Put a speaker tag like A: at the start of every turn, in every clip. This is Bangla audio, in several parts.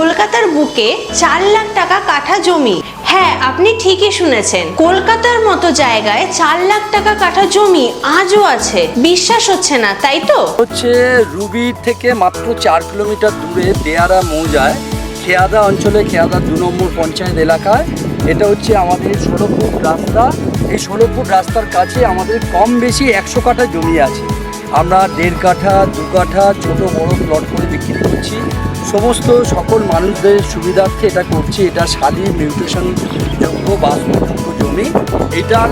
A: কলকাতার বুকে 4 লাখ টাকা কাঠা জমি। হ্যাঁ, আপনি ঠিকই শুনেছেন, কলকাতার মতো জায়গায় 4 লাখ টাকা কাঠা জমি আজও আছে। বিশ্বাস হচ্ছে না, তাই তো?
B: হচ্ছে রুবির থেকে মাত্র 4 কিলোমিটার দূরে দেয়ারা মৌজায় খেয়াদা অঞ্চলে, খেয়াদা 2 নম্বর পঞ্চায়েত এলাকায়। এটা হচ্ছে আমাদের 16 ফুট রাস্তা। এই 16 ফুট রাস্তার কাছে আমাদের কম বেশি 100 কাঠা জমি আছে। আমরা 1.5 কাঠা 2 কাঠা ছোট বড় প্লট করে বিক্রি করছি। সমস্ত সকল মানুষদের সুবিধার্থে এটা করছি। এটা শালি মিউটেশন যোগ্য বাস্তুযোগ্য জমি। এটার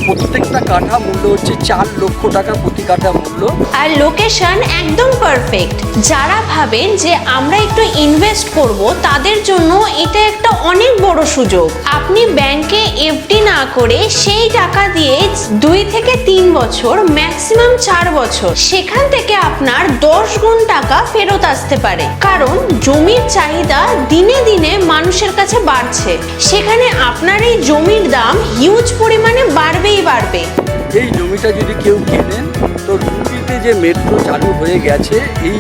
B: প্রত্যেকটা কাঠা মূল্য হচ্ছে 4 লক্ষ টাকা প্রতি কাঠা মূল্য।
A: আর লোকেশন একদম পারফেক্ট। যারা ভাবেন যে আমরা একটু ইনভেস্ট করব, তাদের জন্য এটা একটা অনেক বড় সুযোগ। আপনি ব্যাংকে এফডি না করে সেই টাকা দিয়ে 2 থেকে 3 বছর, ম্যাক্সিমাম 4 বছর, সেখান থেকে আপনার 10 গুণ টাকা ফেরত আসতে পারে। কারণ জমির চাহিদা দিনে দিনে মানুষের কাছে বাড়ছে, সেখানে আপনার এই জমির দাম হিউজ পরিমাণে বাড়বেই বাড়বে।
B: এই জমিটা যদি কেউ কেনেন, তো রুবিতে যে মেট্রো চালু হয়ে গেছে, এই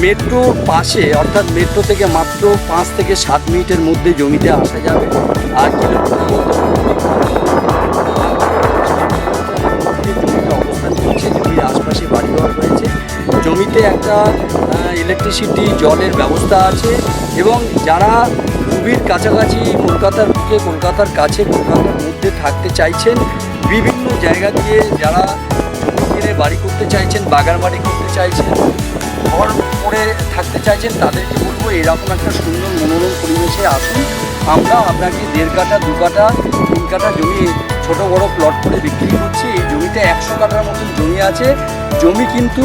B: মেট্রোর পাশে, অর্থাৎ মেট্রো থেকে মাত্র 5 থেকে 7 মিনিটের মধ্যে জমিতে আসা যাবে। আর কিলোমিটার জমিতে অবস্থান করছে, জমির আশপাশে বাড়িঘর রয়েছে। জমিতে একটা ইলেকট্রিসিটি, জলের ব্যবস্থা আছে। এবং যারা রুবির কাছাকাছি, কলকাতার বুকে, কলকাতার কাছে, কলকাতার মধ্যে থাকতে চাইছেন, বিভিন্ন জায়গা দিয়ে যারা জমি কিনে বাড়ি করতে চাইছেন, বাগান বাড়ি করতে চাইছেন, ঘর করে থাকতে চাইছেন, তাদেরকে বলবো এরকম একটা সুন্দর মনোরম পরিবেশে আসুন। আমরা আপনাকে 1.5 কাঠা 2 কাঠা 3 কাঠা জমি ছোট বড় প্লট করে বিক্রি করছি। এই জমিতে 100 কাঠার মতন জমি আছে। জমি কিন্তু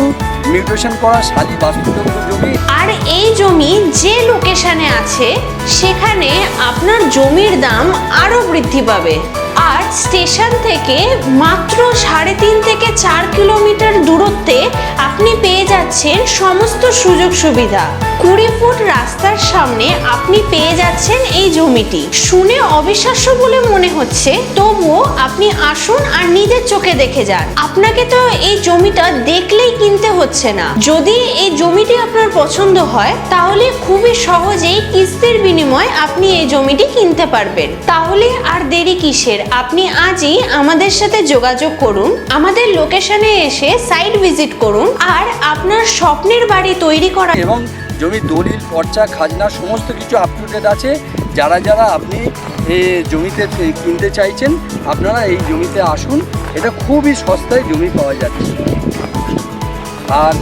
B: মিউটেশন করা শালি বাস্তুযোগ্য জমি।
A: আর এই জমি যে লোকেশনে আছে, সেখানে আপনার জমির দাম আরো বৃদ্ধি পাবে। আর স্টেশন থেকে মাত্র 3.5 থেকে 4 কিলোমিটার দূরত্বে আপনি পেয়ে যাচ্ছেন সমস্ত সুযোগ সুবিধা। 20 ফুট রাস্তার সামনে আপনি পেয়ে যাচ্ছেন এই জমিটি। শুনে অবিশ্বাস্য বলে মনে হচ্ছে, তবুও আপনি আসুন আর নিজের চোখে দেখে যান। আপনাকে তো এই জমিটা দেখলেই কিনতে হচ্ছে না। যদি এই জমিটি আপনার পছন্দ হয়, তাহলে খুবই সহজেই কিস্তির বিনিময়ে আপনি এই জমিটি কিনতে পারবেন। তাহলে আর দেরি কিসের? আপনি আজই আমাদের সাথে যোগাযোগ করুন, আমাদের লোকেশনে এসে সাইট ভিজিট করুন, আর আপনার স্বপ্নের বাড়ি তৈরি করা
B: এবং জমির দলিল, পর্চা, খাজনা সমস্ত কিছু আপ টু ডেট আছে। যারা যারা আপনি জমিতে কিনতে চাইছেন, আপনারা এই জমিতে আসুন। এটা খুবই সস্তায় জমি পাওয়া যাচ্ছে, আর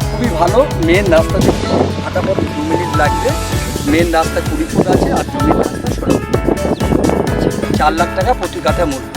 B: খুবই ভালো। মেন রাস্তা থেকে হাঁটা পথে 2 মিনিট লাগবে। মেন রাস্তা 20 ফুট আছে, আর জমির রাস্তা 16 ফুট। 4 লাখ টাকা প্রতি কাঠা মূল্য।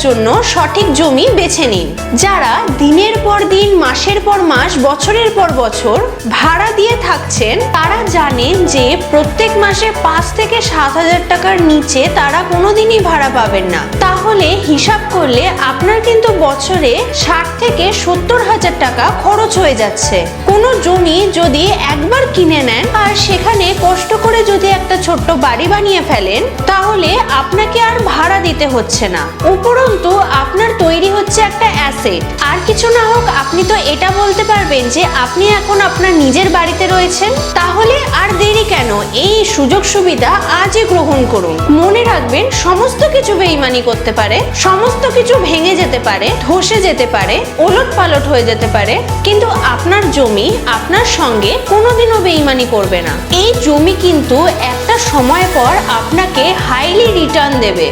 A: জন্য সঠিক জমি বেছে নিন। যারা দিনের পর দিন, মাসের পর মাস, বছরের পর বছর ভাড়া দিয়ে থাকছেন, তারা জানেন যে প্রত্যেক মাসে 5 থেকে 7 হাজার টাকার নিচে তারা কোনোদিনই ভাড়া পাবেন না। তাহলে হিসাব করলে আপনার কিন্তু বছরে 60 থেকে 70 হাজার টাকা খরচ হয়ে যাচ্ছে। কোনো জমি যদি একবার কিনে নেন আর সেখানে কষ্ট করে যদি একটা ছোট্ট বাড়ি বানিয়ে ফেলেন, তাহলে আপনাকে আর ভাড়া দিতে হচ্ছে না, উপরন্তু আপনার তৈরি হচ্ছে একটা অ্যাসেট। আর কিছু না হোক, আপনি তো এটা বলতে পারবেন যে আপনি এখন আপনার নিজের বাড়িতে রয়েছেন। তাহলে আর দেরি কেন? এই সুযোগ সুবিধা আজই গ্রহণ করুন। মনে রাখবেন, সমস্ত কিছু বেইমানি করতে পারে, সমস্ত কিছু ভেঙে যেতে পারে, ধসে যেতে পারে, ওলট পালট হয়ে যেতে পারে, কিন্তু আপনার জমি আপনার সঙ্গে কোনোদিনও বেইমানি করবে না। এই জমি কিন্তু একটা সময় পর আপনাকে হাইলি রিটার্ন দেবে।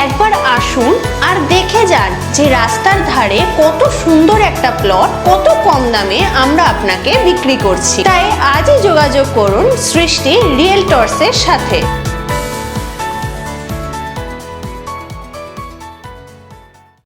A: একবার আসুন আর দেখে যান যে রাস্তার ধারে কত সুন্দর একটা প্লট কত কম দামে আমরা আপনাকে বিক্রি করছি। তাই আজই যোগাযোগ করুন সৃষ্টি রিয়েলটরসের সাথে।